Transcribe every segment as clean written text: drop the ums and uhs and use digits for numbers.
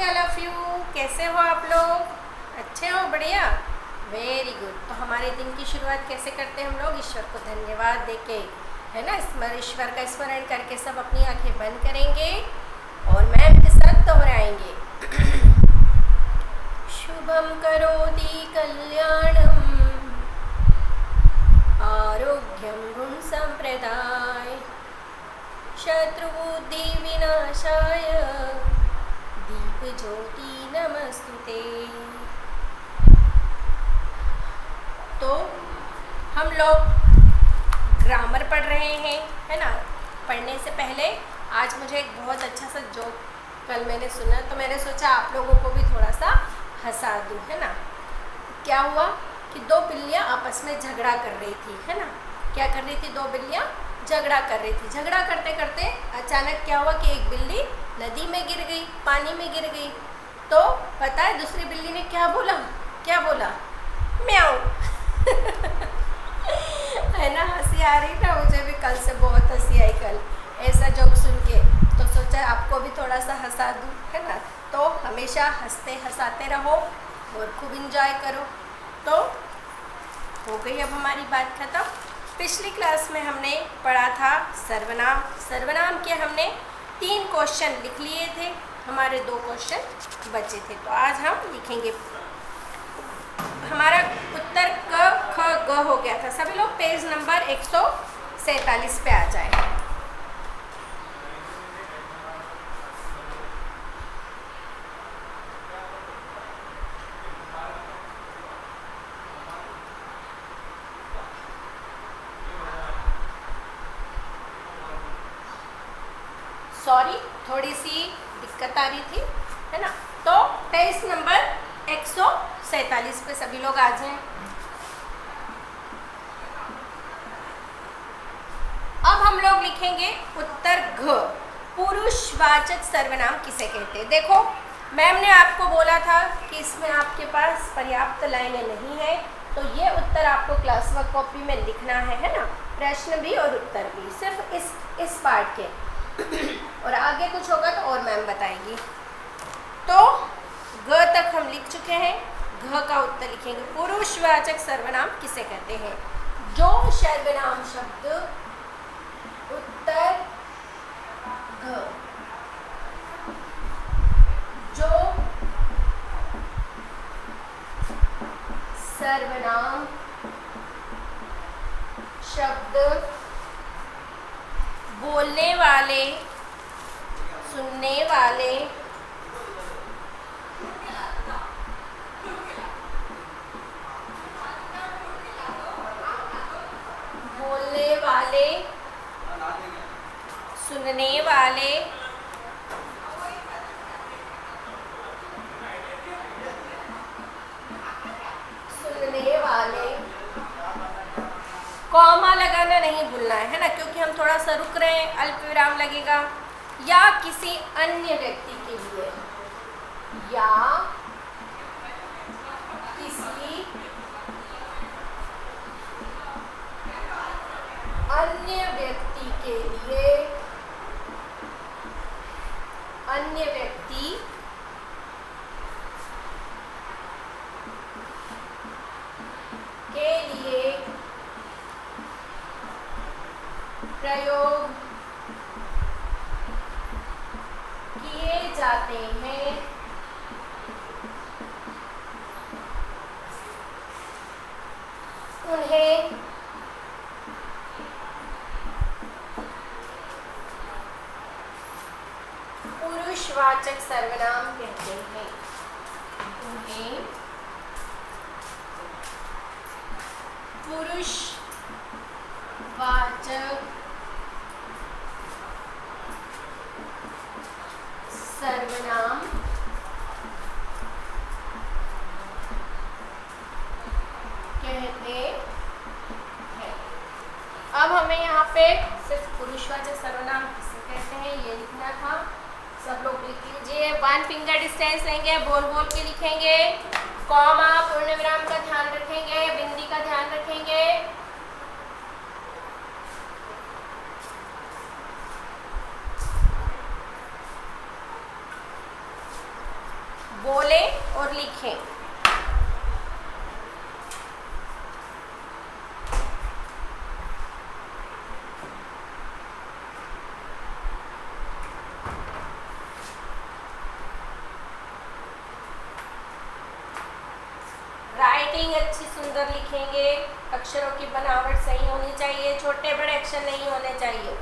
All of you. कैसे हो आप लोग? अच्छे हो? बढ़िया, वेरी गुड। तो हमारे दिन की शुरुआत कैसे करते हैं हम लोग? ईश्वर को धन्यवाद देके, है ना, ईश्वर का स्मरण करके सब अपनी आंखें बंद करेंगे और मैम के साथ दोहराएंगे। शुभम करोति कल्याणम आरोग्यम गुण संप्रदाय शत्रुबुद्धि विनाशाय दीप ज्योति नमस्तुते। तो हम लोग ग्रामर पढ़ रहे हैं, है ना। पढ़ने से पहले आज मुझे एक बहुत अच्छा सा जोक कल मैंने सुना, तो मैंने सोचा आप लोगों को भी थोड़ा सा हंसा दूँ, है ना। क्या हुआ कि दो बिल्लियाँ आपस में झगड़ा कर रही थी, है ना। क्या कर रही थी? दो बिल्लियाँ झगड़ा कर रही थी। झगड़ा करते करते अचानक क्या हुआ कि एक बिल्ली नदी में गिर गई, पानी में गिर गई। तो पता है दूसरी बिल्ली ने क्या बोला? क्या बोला? म्याऊं। है ना, हंसी आ रही ना। मुझे भी कल से बहुत हंसी आई कल ऐसा जोक सुन के, तो सोचा आपको भी थोड़ा सा हंसा दूँ, है ना। तो हमेशा हंसते हंसाते रहो और खूब इंजॉय करो। तो हो गई अब हमारी बात खत्म। पिछली क्लास में हमने पढ़ा था सर्वनाम। सर्वनाम के हमने 3 क्वेश्चन लिख लिए थे, हमारे 2 क्वेश्चन बचे थे। तो आज हम लिखेंगे। हमारा उत्तर क ख ग हो गया था। सभी लोग पेज नंबर 147 पे आ जाए। सॉरी, थोड़ी सी दिक्कत आ रही थी, है ना। तो पेज नंबर 147 पे सभी लोग आ जाएं। अब हम लोग लिखेंगे उत्तर घ। पुरुषवाचक सर्वनाम किसे कहते हैं? देखो, मैम ने आपको बोला था कि इसमें आपके पास पर्याप्त लाइनें नहीं है, तो ये उत्तर आपको क्लास वर्क कॉपी में लिखना है ना। प्रश्न भी और उत्तर भी, सिर्फ इस पार्ट के। और आगे कुछ होगा तो और मैम बताएंगी। तो ग तक हम लिख चुके हैं, घ का उत्तर लिखेंगे। पुरुषवाचक सर्वनाम किसे कहते हैं? जो सर्वनाम शब्द उत्तर घ, जो सर्वनाम शब्द बोलने वाले, सुनने वाले, बोलने वाले, सुनने वाले, सुनने वाले, कॉमा लगाना नहीं भूलना है ना, क्योंकि हम थोड़ा सा रुक रहे हैं, अल्प विराम लगेगा। या किसी अन्य व्यक्ति के लिए, या किसी अन्य व्यक्ति के लिए, अन्य व्यक्ति के लिए प्रयोग किए जाते हैं। उन्हें पुरुषवाचक सर्वनाम कहते हैं। उन्हें पुरुषवाचक सर्वनाम कहते हैं। अब हमें यहाँ पे सिर्फ पुरुषवाचक सर्वनाम किसे कहते हैं ये लिखना था। सब लोग लिख लीजिए। 1 फिंगर डिस्टेंस लेंगे, बोल बोल के लिखेंगे। कॉमा पूर्ण विराम का ध्यान रखेंगे, बिंदी का ध्यान रखेंगे। लिखें। राइटिंग अच्छी सुंदर लिखेंगे, अक्षरों की बनावट सही होनी चाहिए, छोटे बड़े अक्षर नहीं होने चाहिए।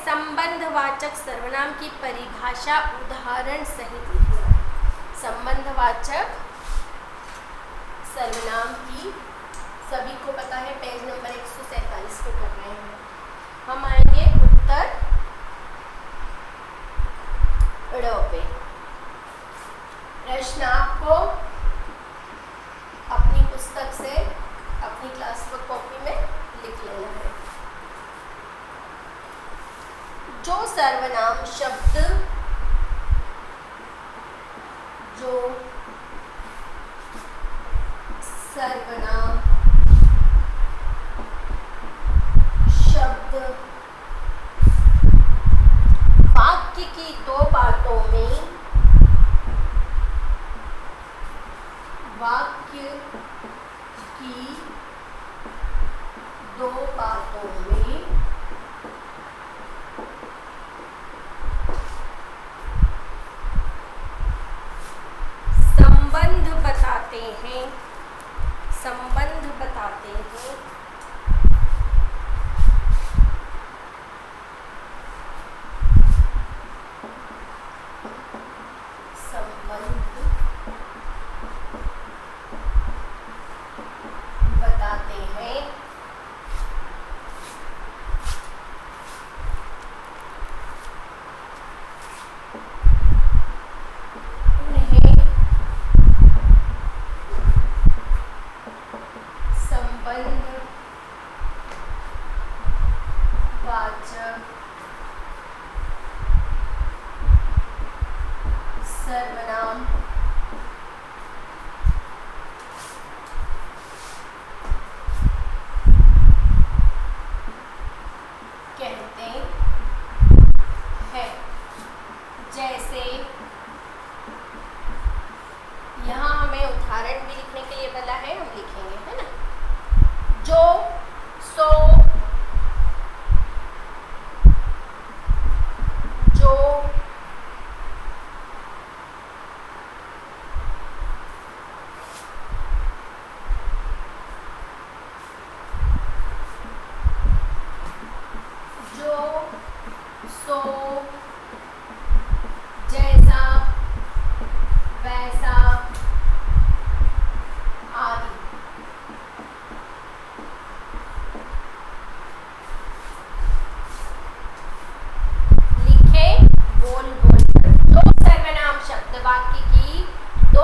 संबंधवाचक सर्वनाम की परिभाषा उदाहरण सहित लिखना है। संबंधवाचक सर्वनाम की सभी को पता है, पेज नंबर 147 पे कर रहे हैं। हम आएंगे उत्तर पे। प्रश्न आपको अपनी पुस्तक से अपनी क्लास वर्क कॉपी में लिख लेना है। जो सर्वनाम शब्द वाक्य की दो बातों में संबंध बताते हैं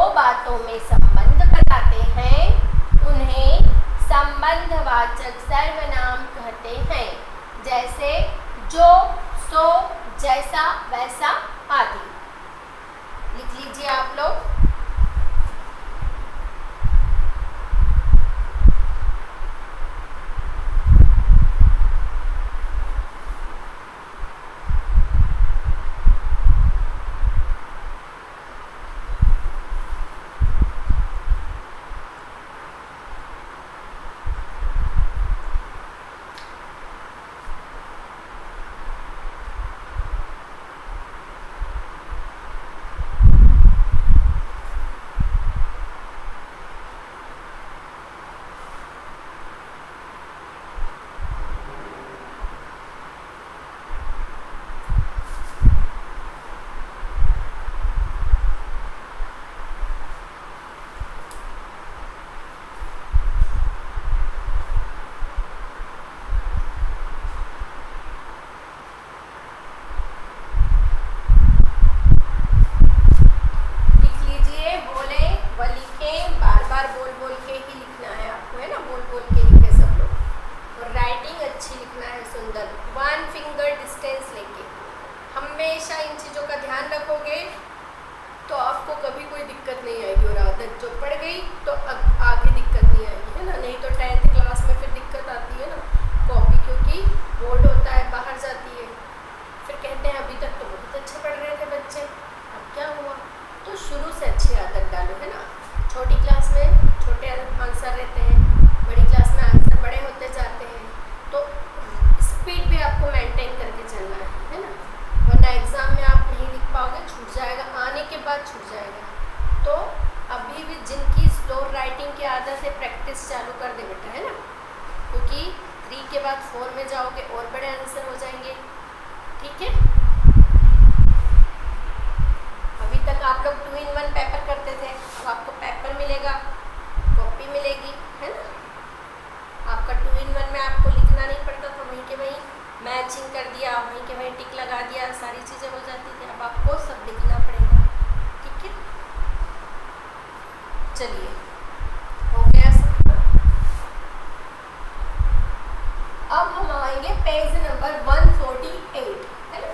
दो बातों में संबंध बताते हैं उन्हें संबंधवाचक सर्वनाम कहते हैं। जैसे जो, सो, जैसा, वैसा आदि। लिख लीजिए आप लोग। हमेशा इन चीज़ों का ध्यान रखोगे तो आपको कभी कोई दिक्कत नहीं आएगी, और आदत जो पड़ गई तो आगे दिक्कत नहीं आएगी, है ना। नहीं तो 10th क्लास में फिर दिक्कत आती है ना, कॉपी क्योंकि बोर्ड होता है बाहर जाती है, फिर कहते हैं अभी तक तो बहुत अच्छे पढ़ रहे थे बच्चे, अब क्या हुआ। तो शुरू से अच्छी आदत डालो, है ना। छोटी क्लास में छोटे आंसर रहते हैं, बड़ी क्लास में आंसर बड़े होते जाते हैं, तो स्पीड भी आपको मेंटेन करके चलना है ना, वरना एग्ज़ाम में आप नहीं लिख पाओगे, छूट जाएगा, आने के बाद छूट जाएगा। तो अभी भी जिनकी स्लो राइटिंग की आदत है प्रैक्टिस चालू कर दे बेटा, है ना, क्योंकि 3 के बाद 4 में जाओगे और बड़े आंसर हो जाएंगे, ठीक है। अभी तक आप लोग 2 in 1 पेपर करते थे, अब आपको पेपर मिलेगा, कॉपी मिलेगी, है ना। आपका 2 in 1 में आपको लिखना नहीं पड़ता था, वहीं के वहीं मैचिंग कर दिया, वहीं के वहीं टिक लगा दिया, सारी चीज़ें हो जाती थी। अब आपको सब लिखना पड़ेगा, ठीक है। चलिए, हो गया सब। अब हम आएंगे पेज नंबर 148, है ना।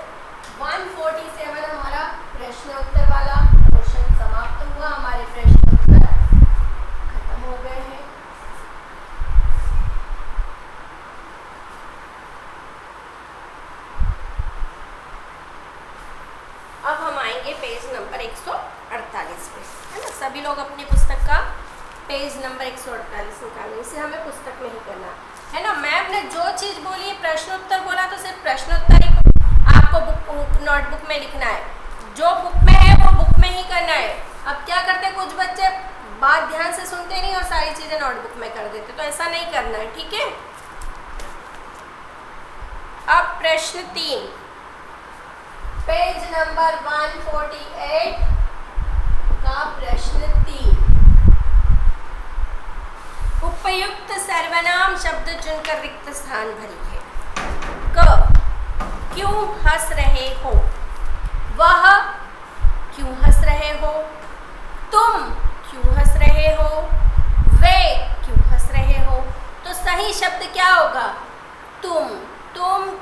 147 हमारा प्रश्न उत्तर वाला क्वेश्चन समाप्त हुआ, हमारे प्रश्न उत्तर खत्म हो गए हैं। अब हम आएंगे पेज नंबर 148 पे, है ना। सभी लोग अपनी पुस्तक का पेज नंबर 148 निकालें, इसे हमें पुस्तक में ही करना है ना। मैम ने जो चीज़ बोली, प्रश्नोत्तर बोला, तो सिर्फ प्रश्नोत्तर ही आपको बुक नोटबुक में लिखना है, जो बुक में है वो बुक में ही करना है। अब क्या करते हैं कुछ बच्चे, बात ध्यान से सुनते नहीं और सारी चीज़ें नोटबुक में कर देते, तो ऐसा नहीं करना है, ठीक है। अब प्रश्न 3, पेज नंबर 148 का प्रश्न 3, उपयुक्त सर्वनाम शब्द चुनकर रिक्त स्थान भरिए। क, क्यों हंस रहे हो, वह क्यों हंस रहे हो, तुम क्यों हंस रहे हो, वे क्यों हंस रहे हो। तो सही शब्द क्या होगा, तुम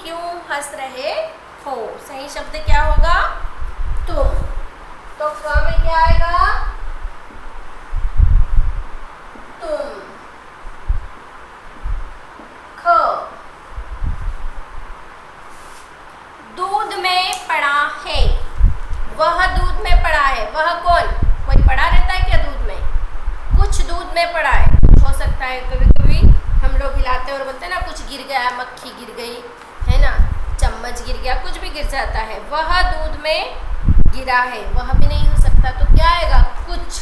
क्यों हंस रहे हो, सही शब्द क्या होगा, तुम। तो क में क्या आएगा, तुम। ख, दूध में पड़ा है, वह दूध में पड़ा है, वह कौन, कोई पड़ा रहता है क्या दूध में, कुछ दूध में पड़ा है, हो सकता है कभी कभी हम लोग हिलाते और बोलते हैं ना, कुछ गिर गया, मक्खी गिर गई, है ना, चम्मच गिर गया, कुछ भी गिर जाता है, वह दूध में गिरा है, वह भी नहीं हो सकता, तो क्या आएगा, कुछ।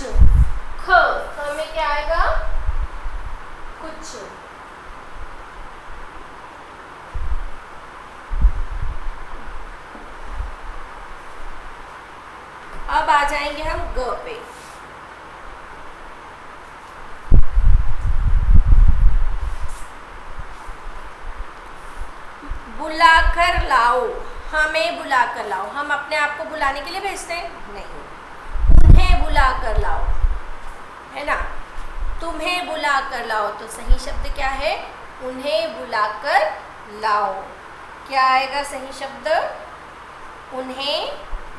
ख में क्या आएगा, कुछ। अब आ जाएंगे हम ग पे। बुलाकर लाओ, हमें बुलाकर लाओ, हम अपने आप को बुलाने के लिए भेजते हैं नहीं, उन्हें बुला कर लाओ, है ना, तुम्हें बुला कर लाओ। तो सही शब्द क्या है? उन्हें बुला कर लाओ। क्या आएगा सही शब्द? उन्हें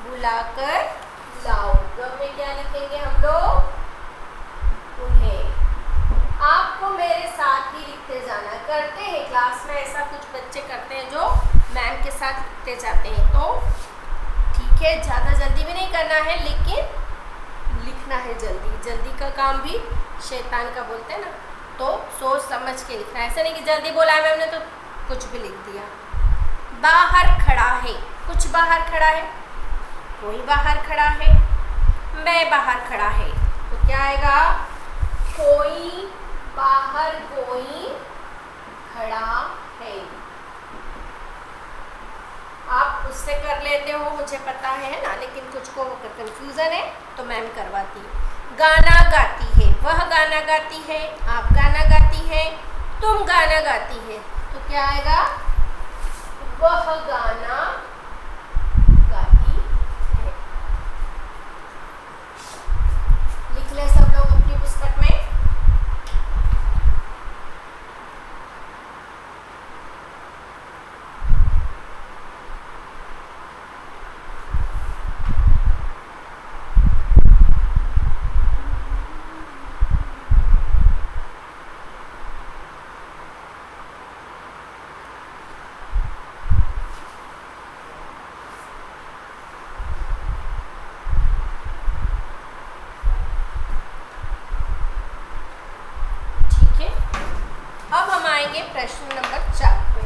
बुला कर लाओ। ग में क्या लिखेंगे हम लोग? उन्हें। आपको मेरे साथ ही लिखते जाना। करते हैं क्लास में ऐसा, कुछ बच्चे करते हैं जो मैम के साथ लिखते जाते हैं, तो ठीक है, ज़्यादा जल्दी भी नहीं करना है, लेकिन लिखना है जल्दी। जल्दी का काम भी शैतान का बोलते हैं ना, तो सोच समझ के लिखना है। ऐसा नहीं कि जल्दी बोला है मैम ने तो कुछ भी लिख दिया। बाहर खड़ा है, कुछ बाहर खड़ा है, कोई बाहर खड़ा है, मैं बाहर खड़ा है, तो क्या आएगा? कोई बाहर, कोई खड़ा है। आप उससे कर लेते हो, मुझे पता है ना, लेकिन कुछ को कंफ्यूजन है तो मैम करवाती है। गाना गाती है, वह गाना गाती है, आप गाना गाती है, तुम गाना गाती है, तो क्या आएगा? वह गाना गाती है। लिख ले सब लोग अपनी पुस्तक में। प्रश्न नंबर 4 पे।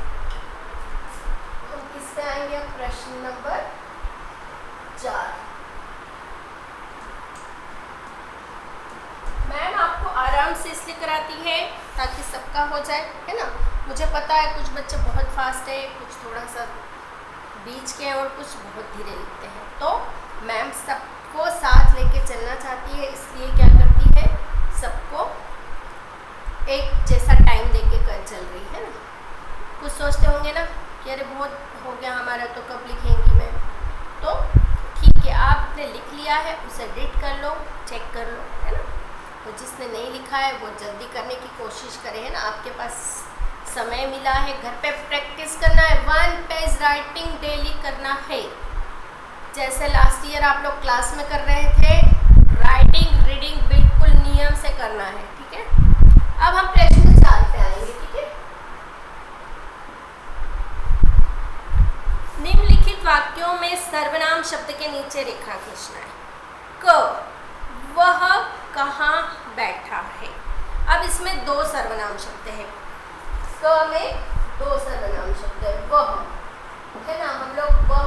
हम किस पे आएंगे? अब प्रश्न नंबर 4। मैम आपको आराम से इसलिए कराती है ताकि सबका हो जाए, है ना। मुझे पता है कुछ बच्चे बहुत फास्ट है, कुछ थोड़ा सा बीच के हैं और कुछ बहुत धीरे लिखते हैं, तो मैम सबको साथ लेके चलना चाहती है, इसलिए क्या करती है, सबको एक जैसा टाइम देके कर चल रही है ना। कुछ सोचते होंगे ना कि अरे बहुत हो गया हमारा, तो कब लिखेंगी मैम? तो ठीक है, आपने लिख लिया है, उसे रीड कर लो, चेक कर लो, है ना। तो जिसने नहीं लिखा है वो जल्दी करने की कोशिश करे, है ना। आपके पास समय मिला है, घर पे प्रैक्टिस करना है, 1 पेज राइटिंग डेली करना है। जैसे लास्ट ईयर आप लोग क्लास में कर रहे थे, राइटिंग रीडिंग बिल्कुल नियम से करना है, ठीक है। अब हम प्रश्न 4 पे आएंगे, ठीक है। निम्नलिखित वाक्यों में सर्वनाम शब्द के नीचे रेखा खींचना है। क, वह कहाँ बैठा है। अब इसमें 2 सर्वनाम शब्द है। क में 2 सर्वनाम शब्द है। वह, है ना, हम लोग वह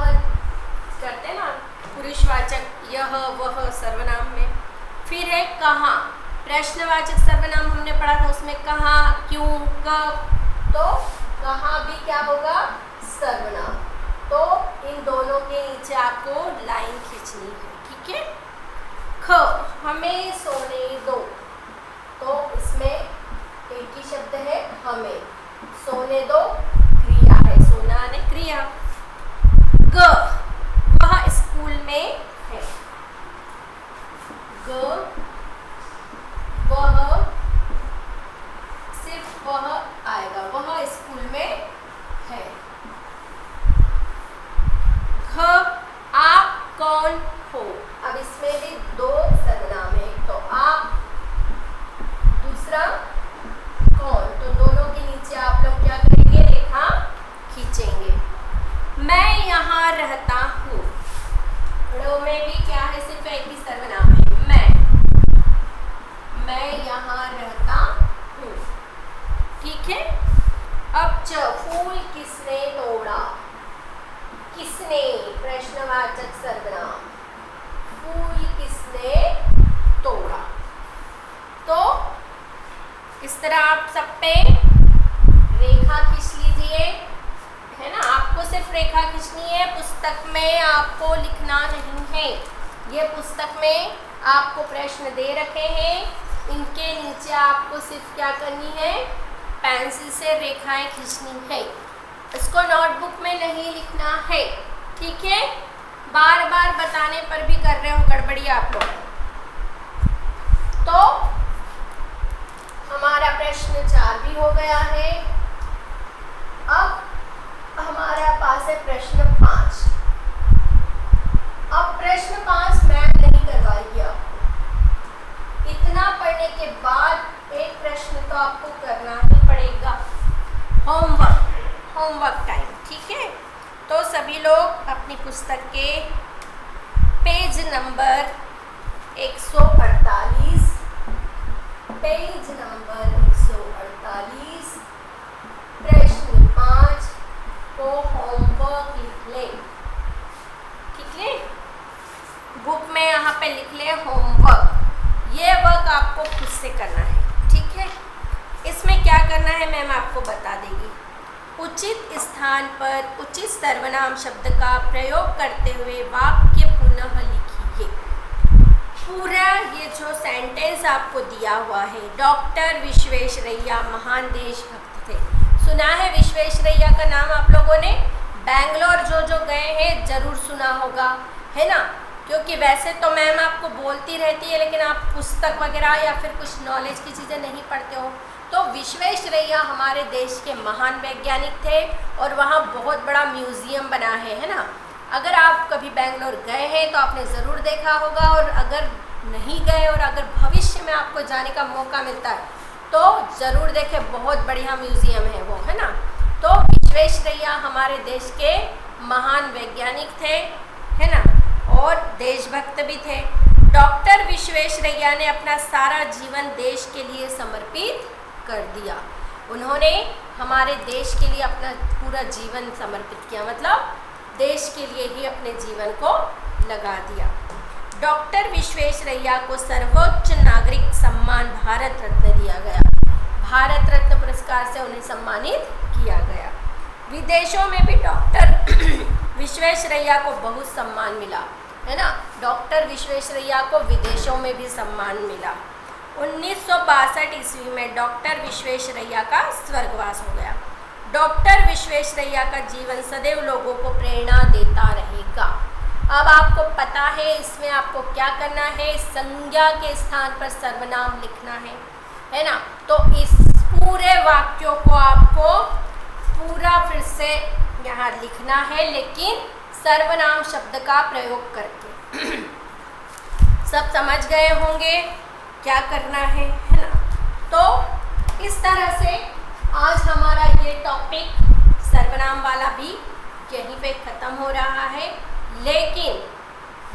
करते हैं ना, पुरुषवाचक यह वह सर्वनाम में। फिर है कहाँ, प्रश्नवाचक सर्वनाम हमने पढ़ा था, उसमें कहाँ, क्यों, कब, तो कहाँ भी क्या होगा, सर्वनाम। तो इन दोनों के नीचे आपको लाइन खींचनी है, ठीक है। ख, हमें सोने दो, तो इसमें एक ही शब्द है हमें, सोने दो क्रिया है, सोना ने क्रिया। ग, वह स्कूल में है, ग, वह, सिर्फ वह आएगा, वह स्कूल में है। घ, आप कौन हो। अब इसमें भी 2 सर्वनाम है, एक तो आप, दूसरा कौन, तो दोनों के नीचे आप लोग क्या करेंगे, रेखा खींचेंगे। मैं यहाँ रहता हूँ, ड़ में भी क्या है, सिर्फ एक ही सर्वनाम है, मैं यहाँ रहता हूँ, ठीक है। अब च, फूल किसने तोड़ा, किसने, प्रश्नवाचक सर्वनाम, फूल किसने तोड़ा। तो इस तरह आप सब पे रेखा खींच लीजिए, है ना। आपको सिर्फ रेखा खींचनी है, पुस्तक में आपको लिखना नहीं है। ये पुस्तक में आपको प्रश्न दे रखे हैं, इनके नीचे आपको सिर्फ क्या करनी है, पेंसिल से रेखाएं खींचनी है। इसको नोटबुक में नहीं लिखना है, ठीक है। बार बार बताने पर भी कर रहे हो गड़बड़ी आप लोग, तो हमारा प्रश्न 4 भी हो गया है। अब हमारा पास है प्रश्न 5। अब प्रश्न 5 मैम नहीं करवाएगी आपको। इतना पढ़ने के बाद एक प्रश्न तो आपको करना ही पड़ेगा, होमवर्क टाइम, ठीक है। तो सभी लोग अपनी पुस्तक के पेज नंबर 148 प्रश्न 5 को होमवर्क लिख लें, ठीक है। बुक में यहाँ पे लिख लें होमवर्क। ये वर्क आपको खुद से करना है, ठीक है। इसमें क्या करना है मैम आपको बता देगी। उचित स्थान पर उचित सर्वनाम शब्द का प्रयोग करते हुए वाक्य पुनः लिखिए। पूरा ये जो सेंटेंस आपको दिया हुआ है, डॉक्टर विश्वेश्वरैया महान देशभक्त थे। सुना है विश्वेश्वरैया का नाम आप लोगों ने? बैंगलोर जो गए हैं ज़रूर सुना होगा, है ना। क्योंकि वैसे तो मैम आपको बोलती रहती है, लेकिन आप पुस्तक वगैरह या फिर कुछ नॉलेज की चीज़ें नहीं पढ़ते हो। तो विश्वेश्वरैया हमारे देश के महान वैज्ञानिक थे और वहाँ बहुत बड़ा म्यूज़ियम बना है ना। अगर आप कभी बेंगलोर गए हैं तो आपने ज़रूर देखा होगा, और अगर नहीं गए और अगर भविष्य में आपको जाने का मौका मिलता है तो ज़रूर देखें, बहुत बढ़िया म्यूज़ियम है वो, है ना। तो विश्वेश्वरैया हमारे देश के महान वैज्ञानिक थे, है ना, और देशभक्त भी थे। डॉक्टर विश्वेश्वरैया ने अपना सारा जीवन देश के लिए समर्पित कर दिया। उन्होंने हमारे देश के लिए अपना पूरा जीवन समर्पित किया, मतलब देश के लिए ही अपने जीवन को लगा दिया। डॉक्टर विश्वेश्वरैया को सर्वोच्च नागरिक सम्मान भारत रत्न दिया गया। भारत रत्न पुरस्कार से उन्हें सम्मानित किया गया। विदेशों में भी डॉक्टर विश्वेश्वरैया को बहुत सम्मान मिला, है ना। डॉक्टर विश्वेश्वरैया को विदेशों में भी सम्मान मिला। 1962 ईस्वी में डॉक्टर विश्वेश्वरैया का स्वर्गवास हो गया। डॉक्टर विश्वेश्वरैया का जीवन सदैव लोगों को प्रेरणा देता रहेगा। अब आपको पता है इसमें आपको क्या करना है, संज्ञा के स्थान पर सर्वनाम लिखना है ना। तो इस पूरे वाक्यों को आपको पूरा फिर से यहाँ लिखना है, लेकिन सर्वनाम शब्द का प्रयोग करके। सब समझ गए होंगे क्या करना है ना। तो इस तरह से आज हमारा ये टॉपिक सर्वनाम वाला भी यहीं पे ख़त्म हो रहा है। लेकिन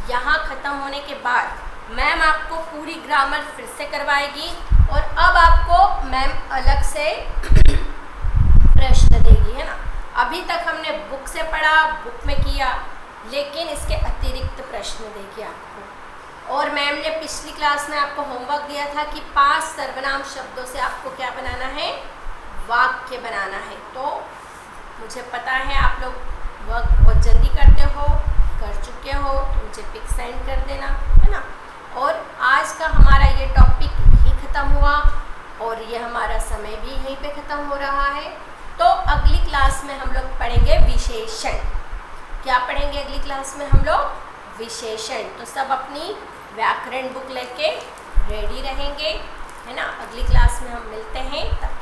यहाँ ख़त्म होने के बाद मैम आपको पूरी ग्रामर फिर से करवाएगी, और अब आपको मैम अलग से प्रश्न देगी, है ना। अभी तक हमने बुक से पढ़ा, बुक में किया, लेकिन इसके अतिरिक्त प्रश्न देगी आपको। और मैम ने पिछली क्लास में आपको होमवर्क दिया था कि 5 सर्वनाम शब्दों से आपको क्या बनाना है, वाक्य बनाना है। तो मुझे पता है आप लोग वर्क बहुत जल्दी करते हो, कर चुके हो, तो मुझे पिक सेंड कर देना, है ना। और आज का हमारा ये टॉपिक यहीं ख़त्म हुआ, और ये हमारा समय भी यहीं पे ख़त्म हो रहा है। तो अगली क्लास में हम लोग पढ़ेंगे विशेषण। क्या पढ़ेंगे अगली क्लास में हम लोग? विशेषण। तो सब अपनी व्याकरण बुक लेके रेडी रहेंगे, है ना। अगली क्लास में हम मिलते हैं, तब